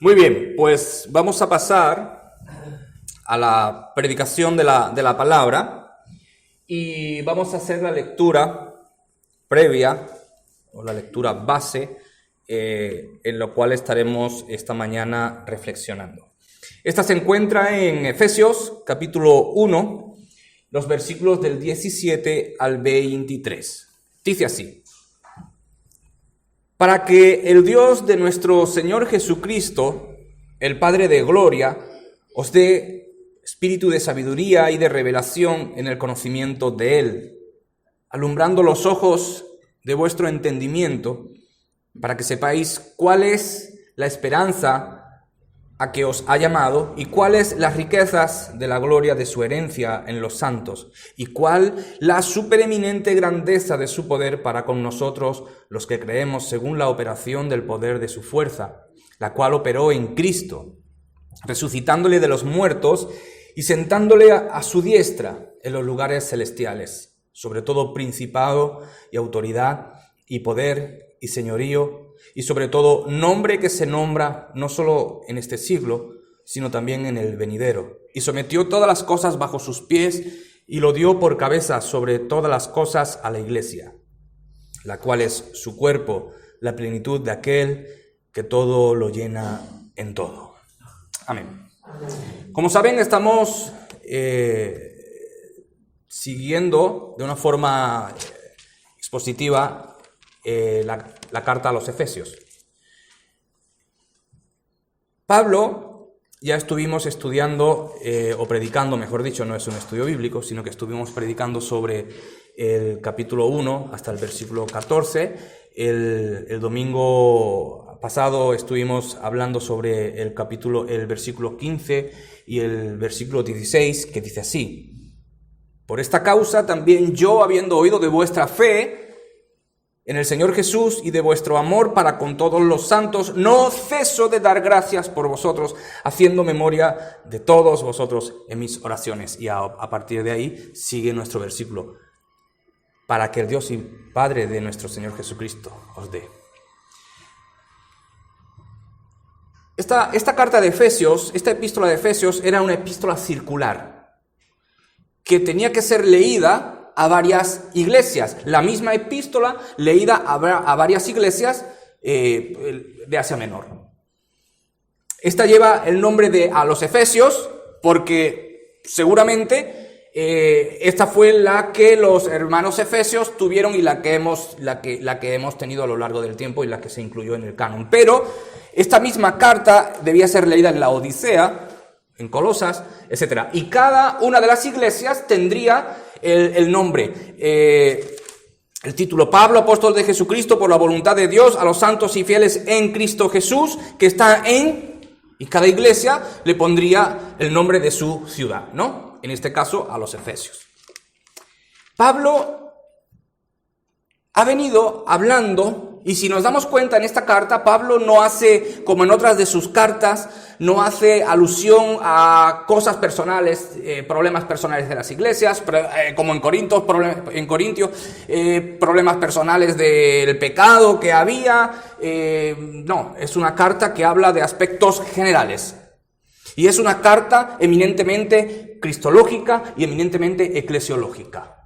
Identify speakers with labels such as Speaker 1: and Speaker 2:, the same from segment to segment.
Speaker 1: Muy bien, pues vamos a pasar a la predicación de la palabra y vamos a hacer la lectura previa o la lectura base en lo cual estaremos esta mañana reflexionando. Esta se encuentra en Efesios capítulo 1, los versículos del 17 al 23. Dice así: para que el Dios de nuestro Señor Jesucristo, el Padre de gloria, os dé espíritu de sabiduría y de revelación en el conocimiento de Él, alumbrando los ojos de vuestro entendimiento, para que sepáis cuál es la esperanza a que os ha llamado, y cuáles las riquezas de la gloria de su herencia en los santos, y cuál la supereminente grandeza de su poder para con nosotros, los que creemos, según la operación del poder de su fuerza, la cual operó en Cristo, resucitándole de los muertos y sentándole a su diestra en los lugares celestiales, sobre todo principado y autoridad y poder y señorío, y sobre todo nombre que se nombra no solo en este siglo, sino también en el venidero. Y sometió todas las cosas bajo sus pies y lo dio por cabeza sobre todas las cosas a la iglesia, la cual es su cuerpo, la plenitud de aquel que todo lo llena en todo. Amén. Como saben, estamos siguiendo de una forma expositiva la carta a los Efesios. Pablo, ya estuvimos estudiando o predicando, mejor dicho, no es un estudio bíblico, sino que estuvimos predicando sobre el capítulo 1 hasta el versículo 14. El domingo pasado estuvimos hablando sobre el versículo 15 y el versículo 16, que dice así: por esta causa también yo, habiendo oído de vuestra fe en el Señor Jesús y de vuestro amor para con todos los santos, no ceso de dar gracias por vosotros, haciendo memoria de todos vosotros en mis oraciones. Y a partir de ahí sigue nuestro versículo: para que el Dios y Padre de nuestro Señor Jesucristo os dé. Esta carta de Efesios, esta epístola de Efesios, era una epístola circular que tenía que ser leída a varias iglesias. La misma epístola leída a varias iglesias de Asia Menor. Esta lleva el nombre de a los Efesios porque seguramente esta fue la que los hermanos efesios tuvieron y la que hemos tenido a lo largo del tiempo y la que se incluyó en el canon. Pero esta misma carta debía ser leída en la Odisea, en Colosas, etc. Y cada una de las iglesias tendría el nombre, el título: Pablo, apóstol de Jesucristo, por la voluntad de Dios, a los santos y fieles en Cristo Jesús, que está en... Y cada iglesia le pondría el nombre de su ciudad, ¿no? En este caso, a los Efesios. Pablo ha venido hablando, y si nos damos cuenta en esta carta, Pablo no hace, como en otras de sus cartas, no hace alusión a cosas personales, problemas personales de las iglesias, como en Corintios, problemas personales del pecado que había. No, es una carta que habla de aspectos generales. Y es una carta eminentemente cristológica y eminentemente eclesiológica.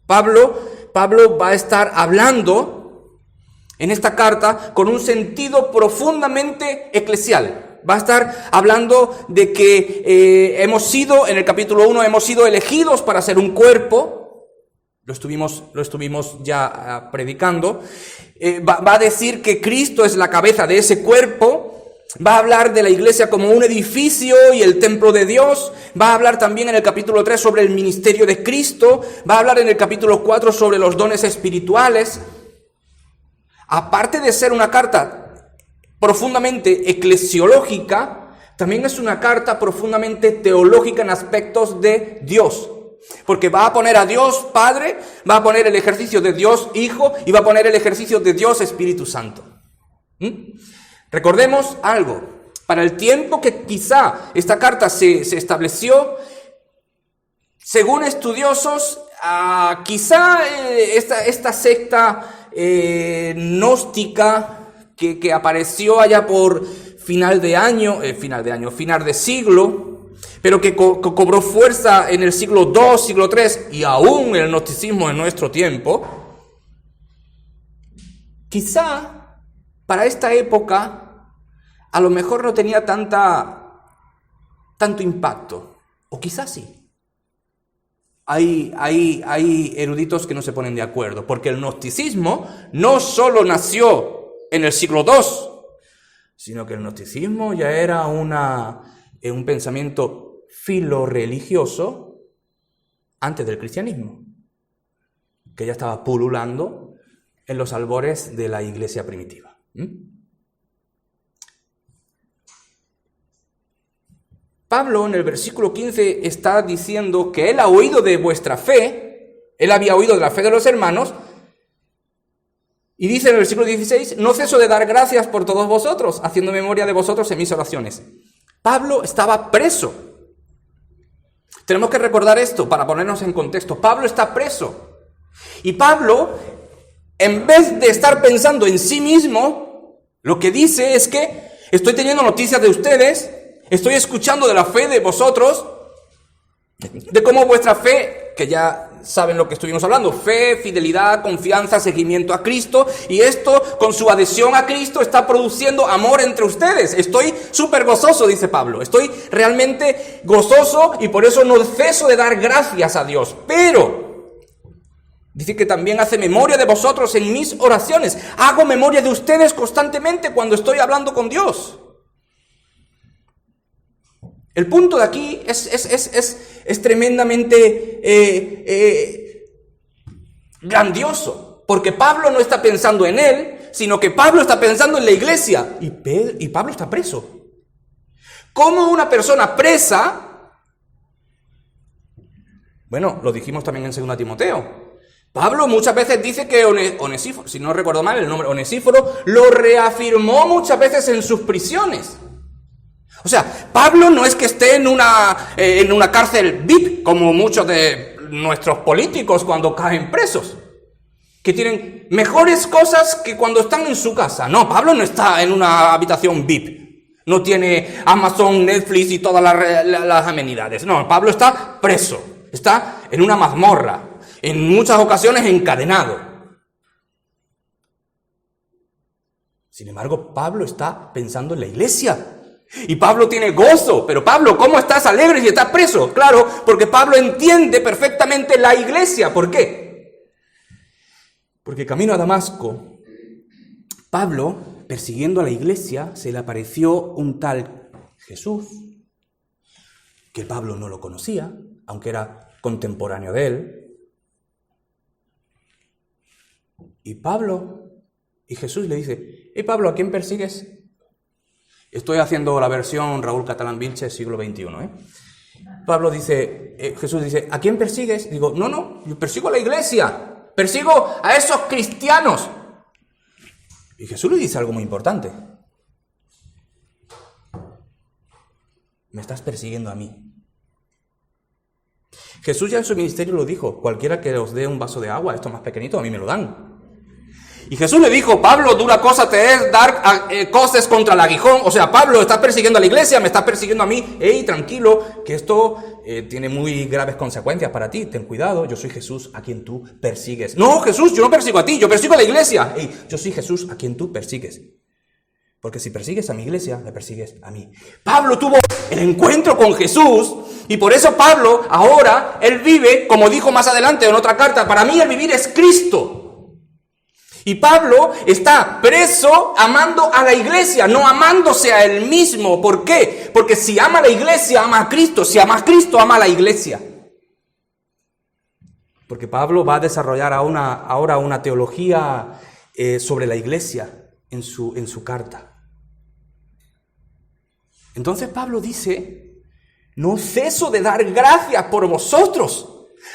Speaker 1: Pablo va a estar hablando en esta carta con un sentido profundamente eclesial. Va a estar hablando de que en el capítulo 1 hemos sido elegidos para ser un cuerpo. Lo estuvimos ya predicando. Va a decir que Cristo es la cabeza de ese cuerpo. Va a hablar de la iglesia como un edificio y el templo de Dios. Va a hablar también en el capítulo 3 sobre el ministerio de Cristo. Va a hablar en el capítulo 4 sobre los dones espirituales. Aparte de ser una carta profundamente eclesiológica, también es una carta profundamente teológica en aspectos de Dios. Porque va a poner a Dios Padre, va a poner el ejercicio de Dios Hijo y va a poner el ejercicio de Dios Espíritu Santo. Recordemos algo: para el tiempo que quizá esta carta se estableció, según estudiosos, quizá esta secta gnóstica que apareció allá por final de siglo, pero que cobró fuerza en el siglo II, siglo III y aún el gnosticismo en nuestro tiempo, quizá para esta época a lo mejor no tenía tanto impacto, o quizás sí. Hay eruditos que no se ponen de acuerdo, porque el gnosticismo no solo nació en el siglo II, sino que el gnosticismo ya era un pensamiento filorreligioso antes del cristianismo, que ya estaba pululando en los albores de la iglesia primitiva. Pablo en el versículo 15 está diciendo que él ha oído de vuestra fe, él había oído de la fe de los hermanos, y dice en el versículo 16, no ceso de dar gracias por todos vosotros, haciendo memoria de vosotros en mis oraciones. Pablo estaba preso. Tenemos que recordar esto para ponernos en contexto. Pablo está preso. Y Pablo, en vez de estar pensando en sí mismo, lo que dice es que estoy teniendo noticias de ustedes, estoy escuchando de la fe de vosotros, de cómo vuestra fe, que ya saben lo que estuvimos hablando, fe, fidelidad, confianza, seguimiento a Cristo, y esto con su adhesión a Cristo está produciendo amor entre ustedes. Estoy súper gozoso, dice Pablo, estoy realmente gozoso y por eso no ceso de dar gracias a Dios. Pero dice que también hace memoria de vosotros en mis oraciones. Hago memoria de ustedes constantemente cuando estoy hablando con Dios. El punto de aquí es tremendamente grandioso, porque Pablo no está pensando en él, sino que Pablo está pensando en la iglesia, y Pablo está preso. ¿Cómo una persona presa? Bueno, lo dijimos también en 2 Timoteo. Pablo muchas veces dice que Onesíforo, si no recuerdo mal el nombre, Onesíforo, lo reafirmó muchas veces en sus prisiones. O sea, Pablo no es que esté en una cárcel VIP, como muchos de nuestros políticos cuando caen presos, que tienen mejores cosas que cuando están en su casa. No, Pablo no está en una habitación VIP, no tiene Amazon, Netflix y todas las amenidades. No, Pablo está preso, está en una mazmorra, en muchas ocasiones encadenado. Sin embargo, Pablo está pensando en la iglesia. Y Pablo tiene gozo. Pero Pablo, ¿cómo estás alegre si estás preso? Claro, porque Pablo entiende perfectamente la iglesia. ¿Por qué? Porque camino a Damasco, Pablo, persiguiendo a la iglesia, se le apareció un tal Jesús, que Pablo no lo conocía, aunque era contemporáneo de él. Y Jesús le dice, hey Pablo, ¿a quién persigues? Estoy haciendo la versión Raúl Catalán Vilches, siglo XXI. Jesús dice, ¿a quién persigues? Digo, no, yo persigo a la iglesia, persigo a esos cristianos. Y Jesús le dice algo muy importante. Me estás persiguiendo a mí. Jesús ya en su ministerio lo dijo, cualquiera que os dé un vaso de agua, esto más pequeñito, a mí me lo dan. Y Jesús le dijo, Pablo, dura cosa te es dar coces contra el aguijón. O sea, Pablo, estás persiguiendo a la iglesia, me estás persiguiendo a mí. Ey, tranquilo, que esto tiene muy graves consecuencias para ti. Ten cuidado, yo soy Jesús a quien tú persigues. No, Jesús, yo no persigo a ti, yo persigo a la iglesia. Ey, yo soy Jesús a quien tú persigues. Porque si persigues a mi iglesia, me persigues a mí. Pablo tuvo el encuentro con Jesús y por eso Pablo ahora, él vive, como dijo más adelante en otra carta, para mí el vivir es Cristo. Y Pablo está preso amando a la iglesia, no amándose a él mismo. ¿Por qué? Porque si ama a la iglesia, ama a Cristo. Si ama a Cristo, ama a la iglesia. Porque Pablo va a desarrollar ahora una teología sobre la iglesia en su carta. Entonces Pablo dice, no ceso de dar gracias por vosotros,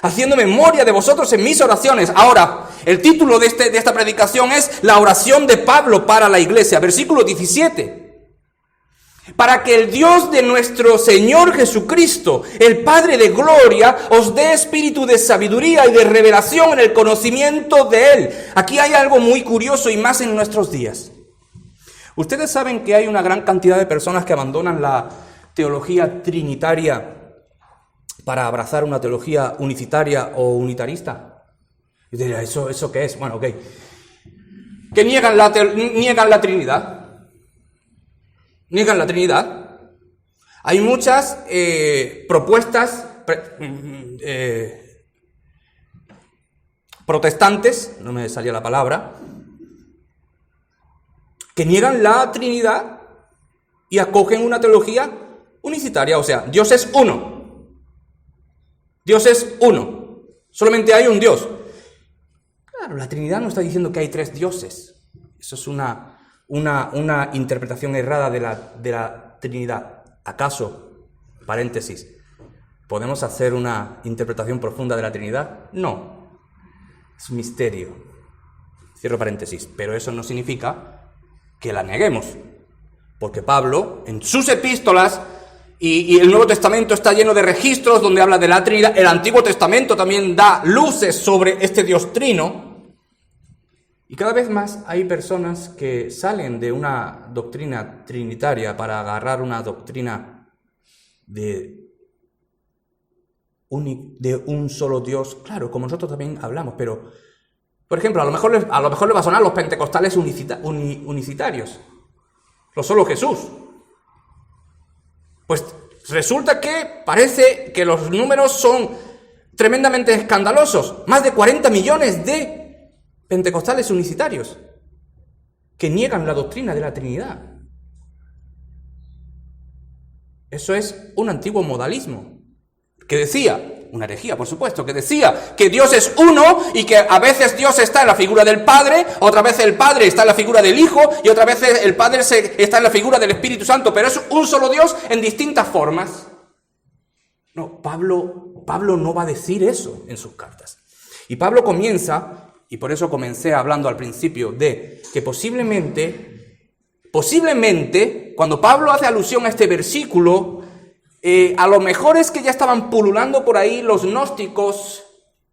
Speaker 1: haciendo memoria de vosotros en mis oraciones. Ahora, el título de esta predicación es la oración de Pablo para la iglesia. Versículo 17. Para que el Dios de nuestro Señor Jesucristo, el Padre de gloria, os dé espíritu de sabiduría y de revelación en el conocimiento de Él. Aquí hay algo muy curioso y más en nuestros días. Ustedes saben que hay una gran cantidad de personas que abandonan la teología trinitaria para abrazar una teología unicitaria o unitarista. Y diría, ¿eso qué es? Bueno, ok. Que niegan la Trinidad. Niegan la Trinidad. Hay muchas propuestas protestantes, no me salía la palabra, que niegan la Trinidad y acogen una teología unicitaria, o sea, Dios es uno. Dios es uno. Solamente hay un Dios. Claro, la Trinidad no está diciendo que hay tres dioses. Eso es una interpretación errada de la Trinidad. ¿Acaso, paréntesis, podemos hacer una interpretación profunda de la Trinidad? No. Es un misterio. Cierro paréntesis. Pero eso no significa que la neguemos. Porque Pablo, en sus epístolas, y el Nuevo Testamento está lleno de registros donde habla de la Trinidad, el Antiguo Testamento también da luces sobre este Dios trino, y cada vez más hay personas que salen de una doctrina trinitaria para agarrar una doctrina de un solo Dios, claro, como nosotros también hablamos, pero, por ejemplo, a lo mejor les va a sonar los pentecostales unicitarios, lo solo Jesús. Pues resulta que parece que los números son tremendamente escandalosos. Más de 40 millones de pentecostales unicitarios que niegan la doctrina de la Trinidad. Eso es un antiguo modalismo que decía, una herejía por supuesto, que decía que Dios es uno y que a veces Dios está en la figura del Padre, otra vez el Padre está en la figura del Hijo y otra vez el Padre está en la figura del Espíritu Santo, pero es un solo Dios en distintas formas. No, Pablo no va a decir eso en sus cartas. Y Pablo comienza, y por eso comencé hablando al principio de que posiblemente, cuando Pablo hace alusión a este versículo, a lo mejor es que ya estaban pululando por ahí los gnósticos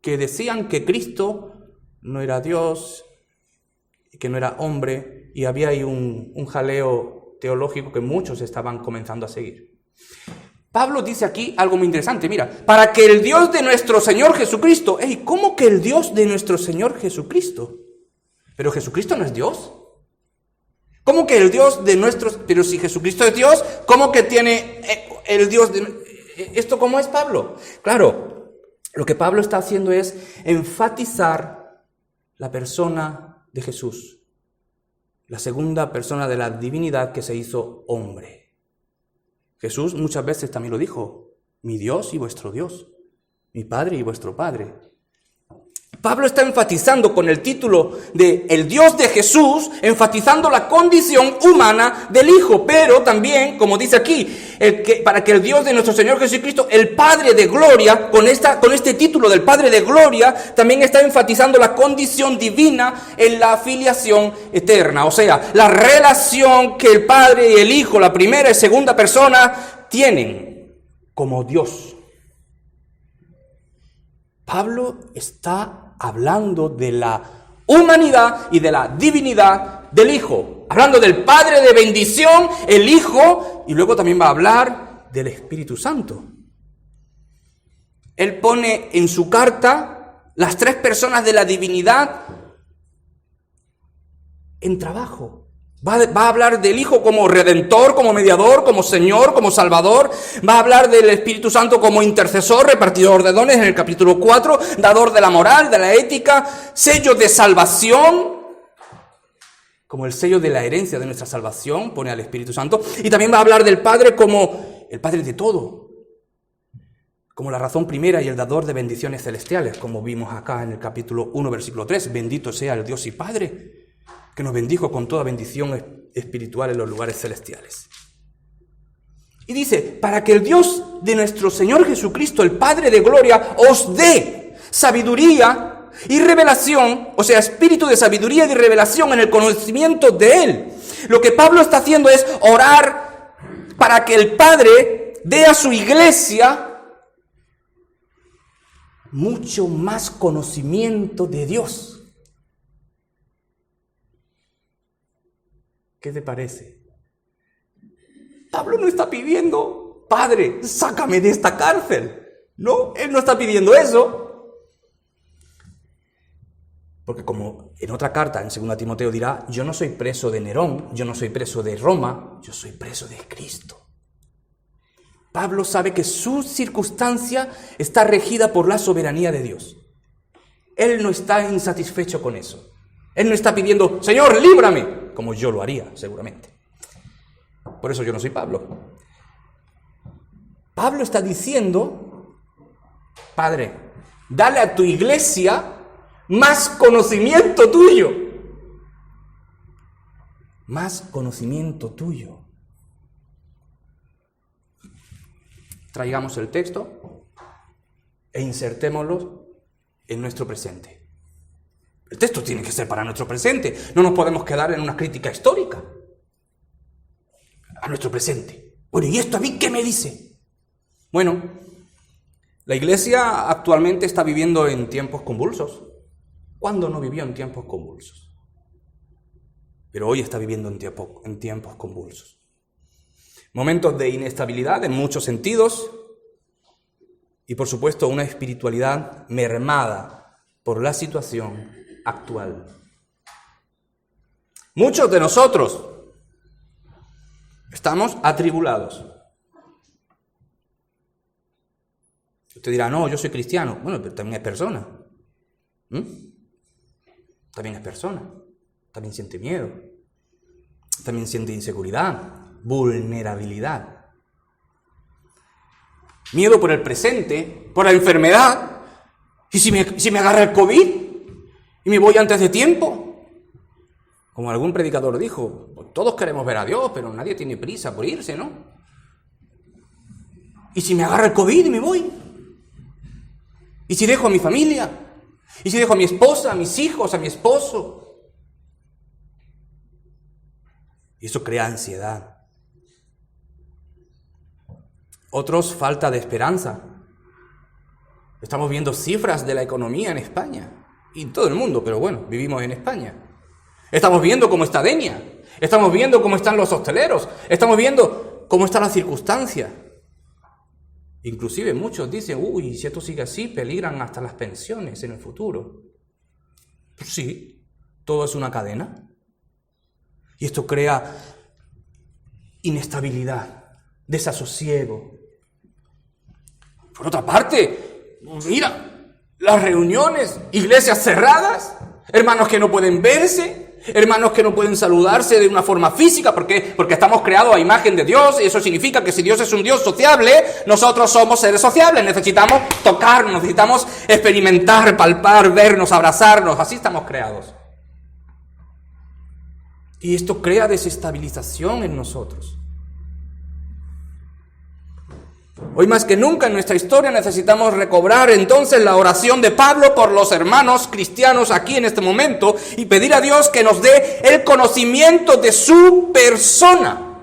Speaker 1: que decían que Cristo no era Dios, que no era hombre, y había ahí un jaleo teológico que muchos estaban comenzando a seguir. Pablo dice aquí algo muy interesante, mira, para que el Dios de nuestro Señor Jesucristo, ¿cómo que el Dios de nuestro Señor Jesucristo? ¿Pero Jesucristo no es Dios? ¿Cómo que el Dios de nuestros... Pero si Jesucristo es Dios, ¿cómo que tiene el Dios de... ¿Esto cómo es Pablo? Claro, lo que Pablo está haciendo es enfatizar la persona de Jesús, la segunda persona de la divinidad que se hizo hombre. Jesús muchas veces también lo dijo, mi Dios y vuestro Dios, mi Padre y vuestro Padre. Pablo está enfatizando con el título de el Dios de Jesús, enfatizando la condición humana del Hijo, pero también, como dice aquí, para que el Dios de nuestro Señor Jesucristo, el Padre de Gloria, con este título del Padre de Gloria, también está enfatizando la condición divina en la filiación eterna, o sea, la relación que el Padre y el Hijo, la primera y segunda persona, tienen como Dios. Pablo está hablando de la humanidad y de la divinidad del Hijo, hablando del Padre de bendición, el Hijo, y luego también va a hablar del Espíritu Santo. Él pone en su carta las tres personas de la divinidad en trabajo. Va a hablar del Hijo como Redentor, como Mediador, como Señor, como Salvador. Va a hablar del Espíritu Santo como intercesor, repartidor de dones en el capítulo 4, dador de la moral, de la ética, sello de salvación, como el sello de la herencia de nuestra salvación, pone al Espíritu Santo. Y también va a hablar del Padre como el Padre de todo, como la razón primera y el dador de bendiciones celestiales, como vimos acá en el capítulo 1, versículo 3. Bendito sea el Dios y Padre, que nos bendijo con toda bendición espiritual en los lugares celestiales. Y dice, para que el Dios de nuestro Señor Jesucristo, el Padre de Gloria, os dé sabiduría y revelación, o sea, espíritu de sabiduría y revelación en el conocimiento de Él. Lo que Pablo está haciendo es orar para que el Padre dé a su iglesia mucho más conocimiento de Dios. ¿Qué te parece? Pablo no está pidiendo, Padre, sácame de esta cárcel. No, él no está pidiendo eso. Porque como en otra carta, en 2 Timoteo dirá, yo no soy preso de Nerón, yo no soy preso de Roma, yo soy preso de Cristo. Pablo sabe que su circunstancia está regida por la soberanía de Dios. Él no está insatisfecho con eso. Él no está pidiendo, Señor, líbrame, como yo lo haría, seguramente. Por eso yo no soy Pablo. Pablo está diciendo, Padre, dale a tu iglesia más conocimiento tuyo. Más conocimiento tuyo. Traigamos el texto e insertémoslo en nuestro presente. El texto tiene que ser para nuestro presente. No nos podemos quedar en una crítica histórica. A nuestro presente. Bueno, ¿y esto a mí qué me dice? Bueno, la iglesia actualmente está viviendo en tiempos convulsos. ¿Cuándo no vivió en tiempos convulsos? Pero hoy está viviendo en tiempos convulsos. Momentos de inestabilidad en muchos sentidos y, por supuesto, una espiritualidad mermada por la situación actual. Muchos de nosotros estamos atribulados. Usted dirá, no, yo soy cristiano. Bueno, pero también es persona. También es persona. También siente miedo. También siente inseguridad. Vulnerabilidad. Miedo por el presente, por la enfermedad. ¿Y si me agarra el COVID? ¿Y me voy antes de tiempo? Como algún predicador dijo, pues todos queremos ver a Dios, pero nadie tiene prisa por irse, ¿no? ¿Y si me agarra el COVID y me voy? ¿Y si dejo a mi familia? ¿Y si dejo a mi esposa, a mis hijos, a mi esposo? Y eso crea ansiedad. Otros, falta de esperanza. Estamos viendo cifras de la economía en España y en todo el mundo, pero bueno, vivimos en España. Estamos viendo cómo está Denia, estamos viendo cómo están los hosteleros, estamos viendo cómo está la circunstancia. Inclusive muchos dicen, uy, si esto sigue así, peligran hasta las pensiones en el futuro. Pues sí, todo es una cadena. Y esto crea inestabilidad, desasosiego. Por otra parte, mira, las reuniones, iglesias cerradas, hermanos que no pueden verse, hermanos que no pueden saludarse de una forma física, porque estamos creados a imagen de Dios, y eso significa que si Dios es un Dios sociable, nosotros somos seres sociables, necesitamos tocarnos, necesitamos experimentar, palpar, vernos, abrazarnos, así estamos creados. Y esto crea desestabilización en nosotros. Hoy más que nunca en nuestra historia necesitamos recobrar entonces la oración de Pablo por los hermanos cristianos aquí en este momento y pedir a Dios que nos dé el conocimiento de su persona.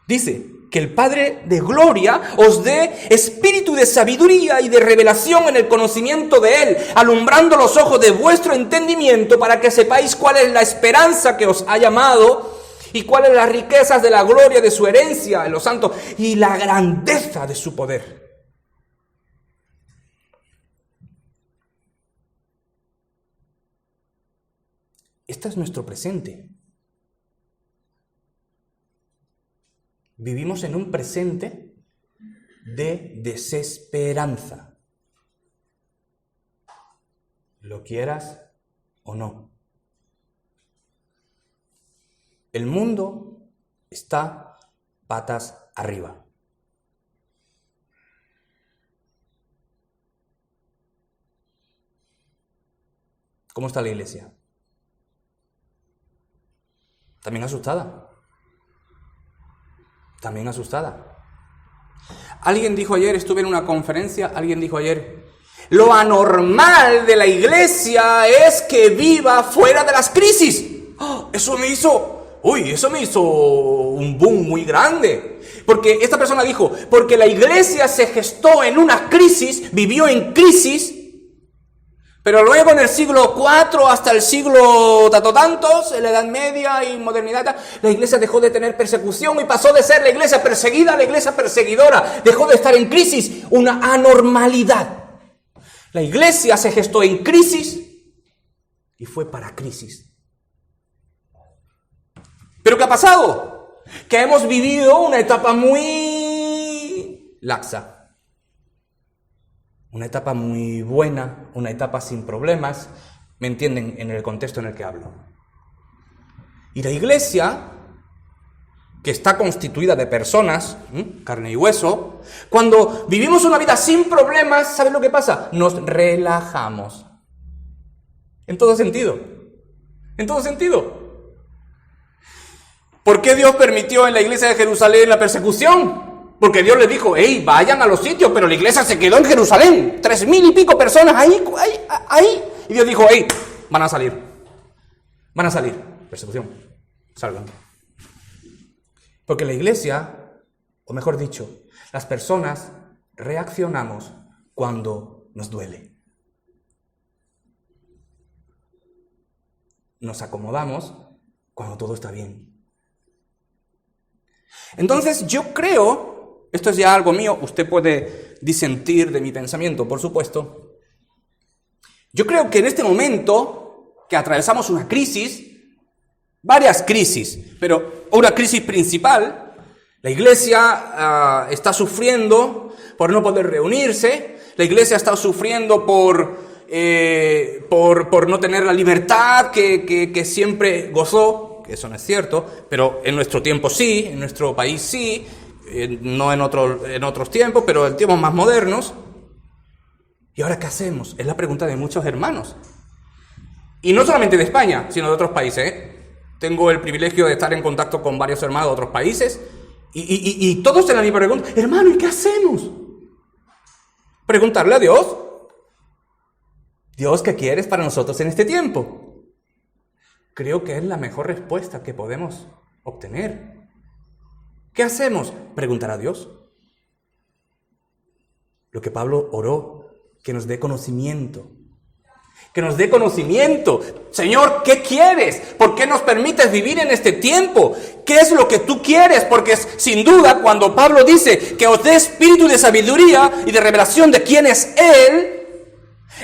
Speaker 1: Dice que el Padre de gloria os dé espíritu de sabiduría y de revelación en el conocimiento de Él, alumbrando los ojos de vuestro entendimiento para que sepáis cuál es la esperanza que os ha llamado y cuáles las riquezas de la gloria de su herencia en los santos y la grandeza de su poder. Este es nuestro presente. Vivimos en un presente de desesperanza. Lo quieras o no. El mundo está patas arriba. ¿Cómo está la iglesia? También asustada. También asustada. Alguien dijo ayer, estuve en una conferencia, alguien dijo ayer, lo anormal de la iglesia es que viva fuera de las crisis. ¡Oh! Eso me hizo un boom muy grande. Porque esta persona dijo, porque la iglesia se gestó en una crisis, vivió en crisis, Pero luego en el siglo IV hasta el siglo tantos, en la Edad Media y modernidad, la iglesia dejó de tener persecución y pasó de ser la iglesia perseguida a la iglesia perseguidora. Dejó de estar en crisis, una anormalidad. La iglesia se gestó en crisis y fue para crisis. ¿Pero qué ha pasado? Que hemos vivido una etapa muy laxa. Una etapa muy buena, una etapa sin problemas, ¿me entienden en el contexto en el que hablo? Y la iglesia, que está constituida de personas, carne y hueso, cuando vivimos una vida sin problemas, ¿sabes lo que pasa? Nos relajamos. En todo sentido. En todo sentido. ¿Por qué Dios permitió en la iglesia de Jerusalén la persecución? Porque Dios les dijo, hey, vayan a los sitios, pero la iglesia se quedó en Jerusalén. 3,000 y pico personas ahí. Y Dios dijo, hey, van a salir. Persecución. Salgan. Porque la iglesia, o mejor dicho, las personas reaccionamos cuando nos duele. Nos acomodamos cuando todo está bien. Entonces yo creo... Esto es ya algo mío, usted puede disentir de mi pensamiento, por supuesto. Yo creo que en este momento que atravesamos una crisis, varias crisis, pero una crisis principal, la iglesia está sufriendo por no poder reunirse, la iglesia está sufriendo por no tener la libertad que siempre gozó, que eso no es cierto, pero en nuestro tiempo sí, en nuestro país sí, no en otros tiempos, pero en tiempos más modernos. ¿Y ahora qué hacemos? Es la pregunta de muchos hermanos. Y no solamente de España, sino de otros países. Tengo el privilegio de estar en contacto con varios hermanos de otros países y todos tienen la misma pregunta. Hermano, ¿y qué hacemos? Preguntarle a Dios. Dios, ¿qué quieres para nosotros en este tiempo? Creo que es la mejor respuesta que podemos obtener. ¿Qué hacemos? Preguntar a Dios. Lo que Pablo oró, que nos dé conocimiento. Que nos dé conocimiento. Señor, ¿qué quieres? ¿Por qué nos permites vivir en este tiempo? ¿Qué es lo que tú quieres? Porque sin duda, cuando Pablo dice que os dé espíritu de sabiduría y de revelación de quién es Él,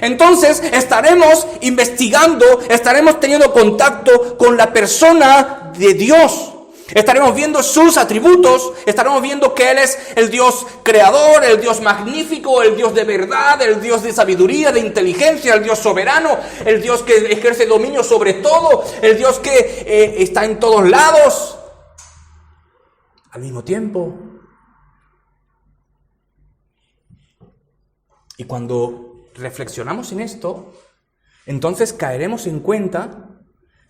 Speaker 1: entonces estaremos investigando, estaremos teniendo contacto con la persona de Dios. Estaremos viendo sus atributos, estaremos viendo que Él es el Dios creador, el Dios magnífico, el Dios de verdad, el Dios de sabiduría, de inteligencia, el Dios soberano, el Dios que ejerce dominio sobre todo, el Dios que está en todos lados al mismo tiempo. Y cuando reflexionamos en esto, entonces caeremos en cuenta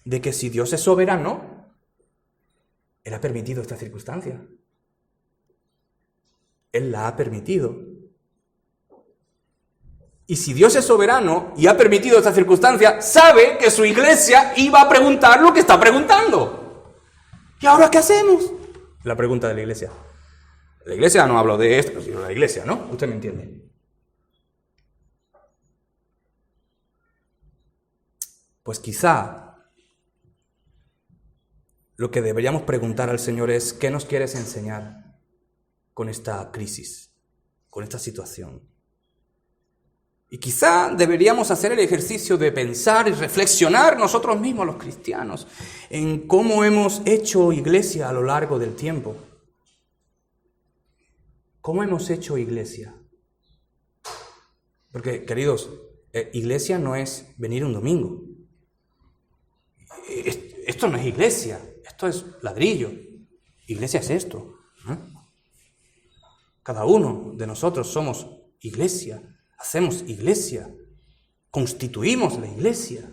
Speaker 1: de que si Dios es soberano, Él ha permitido esta circunstancia. Él la ha permitido. Y si Dios es soberano y ha permitido esta circunstancia, sabe que su iglesia iba a preguntar lo que está preguntando. ¿Y ahora qué hacemos? La pregunta de la iglesia. La iglesia no hablo de esto, sino la iglesia, ¿no? Usted me entiende. Pues quizá lo que deberíamos preguntar al Señor es, ¿qué nos quieres enseñar con esta crisis, con esta situación? Y quizá deberíamos hacer el ejercicio de pensar y reflexionar nosotros mismos, los cristianos, en cómo hemos hecho iglesia a lo largo del tiempo. ¿Cómo hemos hecho iglesia? Porque, queridos, iglesia no es venir un domingo. Esto no es iglesia. Esto es ladrillo. Iglesia es esto. Cada uno de nosotros somos iglesia, hacemos iglesia, constituimos la iglesia.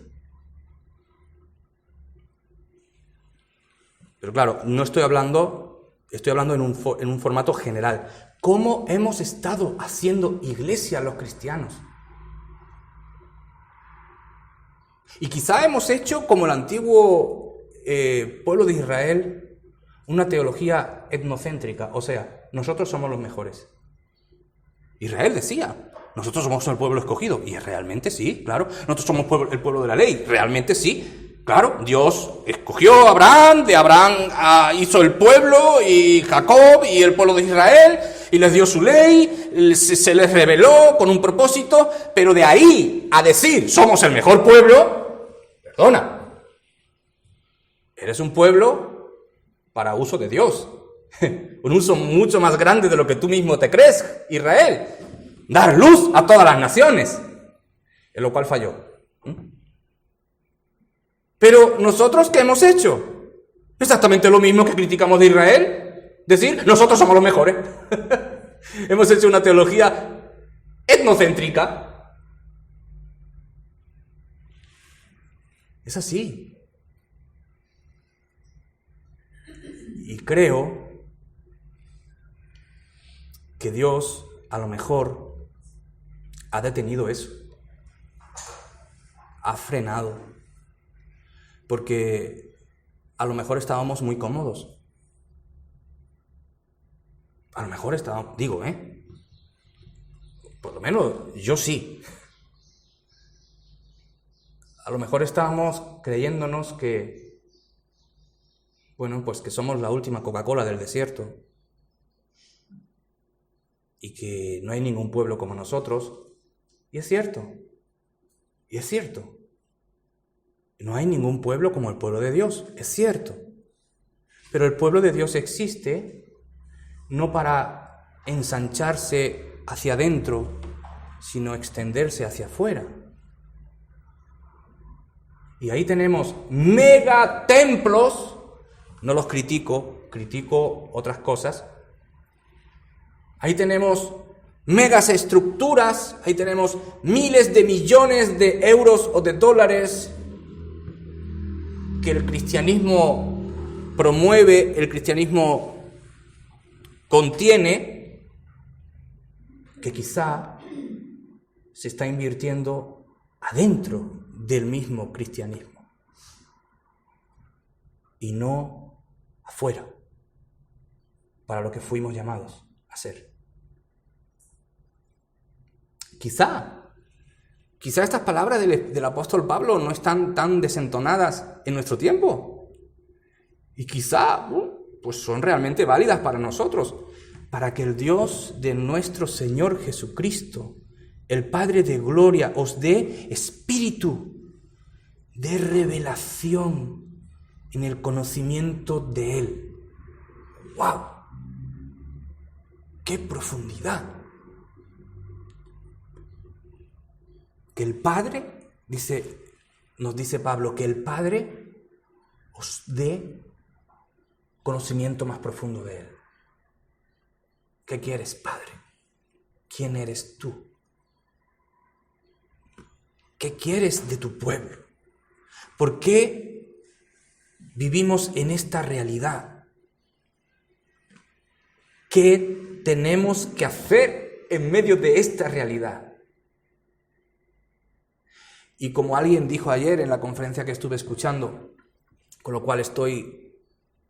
Speaker 1: Pero claro, no estoy hablando en un formato general. ¿Cómo hemos estado haciendo iglesia los cristianos? Y quizá hemos hecho como el antiguo pueblo de Israel, una teología etnocéntrica, o sea, nosotros somos los mejores. Israel decía, nosotros somos el pueblo escogido. Y realmente sí, claro. Nosotros somos el pueblo de la ley. Realmente sí. Claro, Dios escogió a Abraham, de Abraham hizo el pueblo y Jacob y el pueblo de Israel y les dio su ley, se les reveló con un propósito, pero de ahí a decir somos el mejor pueblo, perdona, eres un pueblo para uso de Dios, un uso mucho más grande de lo que tú mismo te crees, Israel, dar luz a todas las naciones, en lo cual falló. Pero nosotros, ¿qué hemos hecho? Exactamente lo mismo que criticamos de Israel. Decir, nosotros somos los mejores. Hemos hecho una teología etnocéntrica. Es así. Y creo que Dios a lo mejor ha detenido eso. Ha frenado. Porque a lo mejor estábamos muy cómodos. A lo mejor estábamos, por lo menos yo sí. A lo mejor estábamos creyéndonos que, pues que somos la última Coca-Cola del desierto. Y que no hay ningún pueblo como nosotros. Y es cierto. No hay ningún pueblo como el pueblo de Dios, es cierto. Pero el pueblo de Dios existe no para ensancharse hacia adentro, sino extenderse hacia afuera. Y ahí tenemos megatemplos, no los critico otras cosas. Ahí tenemos megas estructuras, ahí tenemos miles de millones de euros o de dólares que el cristianismo promueve, el cristianismo contiene, que quizá se está invirtiendo adentro del mismo cristianismo y no afuera, para lo que fuimos llamados a ser. Quizá estas palabras del apóstol Pablo no están tan desentonadas en nuestro tiempo. Y quizá pues son realmente válidas para nosotros. Para que el Dios de nuestro Señor Jesucristo, el Padre de gloria, os dé espíritu de revelación en el conocimiento de Él. ¡Wow! ¡Qué profundidad! Que el Padre, nos dice Pablo, que el Padre os dé conocimiento más profundo de Él. ¿Qué quieres, Padre? ¿Quién eres tú? ¿Qué quieres de tu pueblo? ¿Por qué vivimos en esta realidad? ¿Qué tenemos que hacer en medio de esta realidad? Y como alguien dijo ayer en la conferencia que estuve escuchando, con lo cual estoy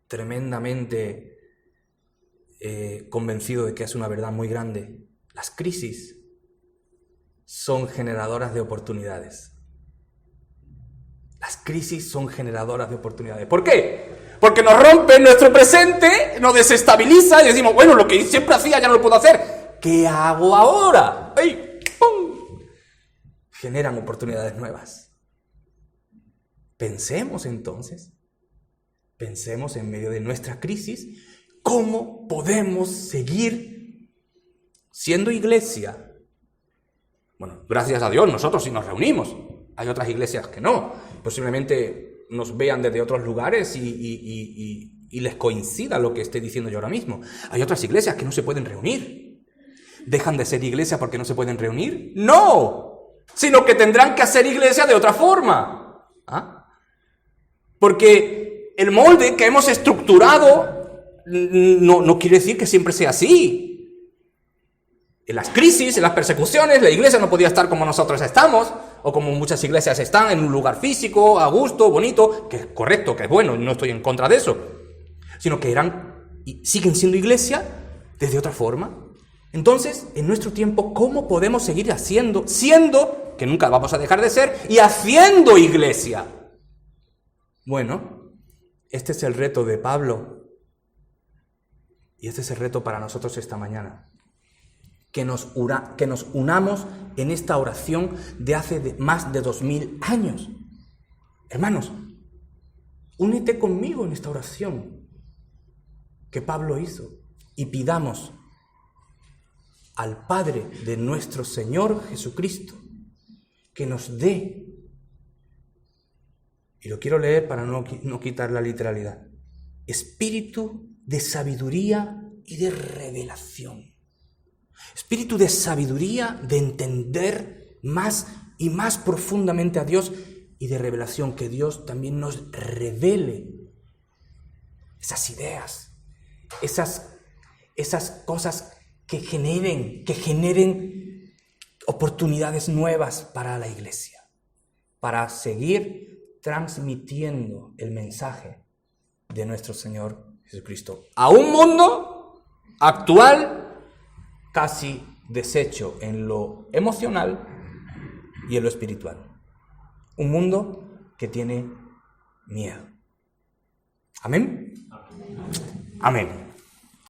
Speaker 1: tremendamente convencido de que es una verdad muy grande, las crisis son generadoras de oportunidades. Las crisis son generadoras de oportunidades. ¿Por qué? Porque nos rompen nuestro presente, nos desestabiliza y decimos, bueno, lo que siempre hacía ya no lo puedo hacer. ¿Qué hago ahora? ¡Ay! ¡Pum! Generan oportunidades nuevas. Pensemos entonces, pensemos en medio de nuestra crisis, cómo podemos seguir siendo iglesia. Bueno, gracias a Dios, nosotros sí nos reunimos. Hay otras iglesias que no. Posiblemente nos vean desde otros lugares y les coincida lo que estoy diciendo yo ahora mismo. Hay otras iglesias que no se pueden reunir. ¿Dejan de ser iglesia porque no se pueden reunir? ¡No! Sino que tendrán que hacer iglesia de otra forma. Porque el molde que hemos estructurado no quiere decir que siempre sea así. En las crisis, en las persecuciones, la iglesia no podía estar como nosotros estamos, o como muchas iglesias están, en un lugar físico, a gusto, bonito, que es correcto, que es bueno, no estoy en contra de eso, sino que eran y siguen siendo iglesia desde otra forma. Entonces, en nuestro tiempo, ¿cómo podemos seguir siendo, que nunca vamos a dejar de ser, y haciendo iglesia? Bueno, este es el reto de Pablo. Y este es el reto para nosotros esta mañana. Que nos unamos en esta oración de hace más de 2000 años. Hermanos, únete conmigo en esta oración que Pablo hizo y pidamos al Padre de nuestro Señor Jesucristo que nos dé, y lo quiero leer para no quitar la literalidad, espíritu de sabiduría y de revelación. Espíritu de sabiduría, de entender más y más profundamente a Dios, y de revelación, que Dios también nos revele esas ideas, esas cosas que generen oportunidades nuevas para la iglesia, para seguir transmitiendo el mensaje de nuestro Señor Jesucristo a un mundo actual casi deshecho en lo emocional y en lo espiritual. Un mundo que tiene miedo. ¿Amén? Amén.